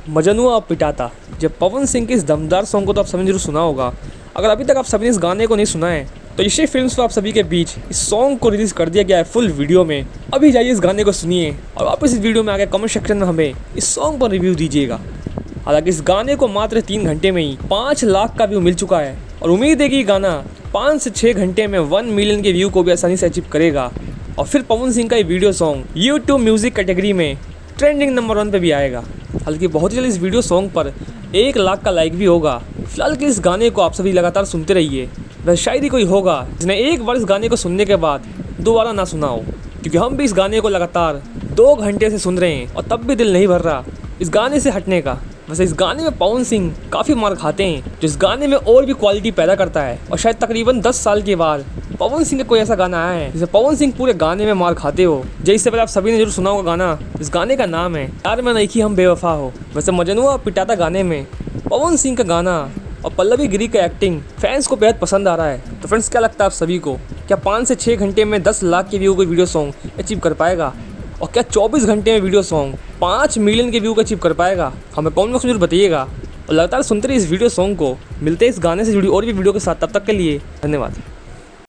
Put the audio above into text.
मजनू और पिटाता। जब पवन सिंह के इस दमदार सॉन्ग को तो आप सभी ने जरूर सुना होगा। अगर अभी तक आप सभी ने इस गाने को नहीं सुना है तो इसी फिल्म्स पर आप सभी के बीच इस सॉन्ग को रिलीज़ कर दिया गया है फुल वीडियो में। अभी जाइए इस गाने को सुनिए और वापस इस वीडियो में आके कमेंट सेक्शन में हमें इस सॉन्ग पर रिव्यू दीजिएगा। हालांकि इस गाने को मात्र 3 घंटे में ही 5 लाख का व्यू मिल चुका है और उम्मीद है कि ये गाना 5 से 6 घंटे में 1 मिलियन के व्यू को भी आसानी से अचीव करेगा और फिर पवन सिंह का ये video song YouTube music category में ट्रेंडिंग नंबर 1 पे भी आएगा। हालांकि बहुत ही जल्द इस वीडियो सॉन्ग पर 1 लाख का लाइक भी होगा। फिलहाल के इस गाने को आप सभी लगातार सुनते रहिए। वह शायद ही कोई होगा जिसने एक बार इस गाने को सुनने के बाद दोबारा ना सुना हो, क्योंकि हम भी इस गाने को लगातार 2 घंटे से सुन रहे हैं और तब भी दिल नहीं भर रहा इस गाने से हटने का। वैसे इस गाने में पवन सिंह काफ़ी मार खाते हैं जो इस गाने में और भी क्वालिटी पैदा करता है और शायद तकरीबन 10 साल के बाद पवन सिंह का कोई ऐसा गाना आया है जिसे पवन सिंह पूरे गाने में मार खाते हो। जैसे पहले आप सभी ने जरूर सुना होगा गाना, इस गाने का नाम है यार मैं नहीं कि हम बेवफा हो। वैसे मजनू और पिटाता गाने में पवन सिंह का गाना और पल्लवी गिरी का एक्टिंग फैंस को बेहद पसंद आ रहा है। तो फ्रेंड्स, क्या लगता है आप सभी को, क्या 5 से 6 घंटे में 10 लाख के व्यू को वीडियो सॉन्ग अचीव कर पाएगा? और क्या 24 घंटे में वीडियो सॉन्ग 5 मिलियन के व्यू को अचीव कर पाएगा? हमें कमेंट बॉक्स में जरूर बताइएगा और लगातार सुनते रहिए इस वीडियो सॉन्ग को। मिलते हैं इस गाने से जुड़ी और भी वीडियो के साथ, तब तक के लिए धन्यवाद।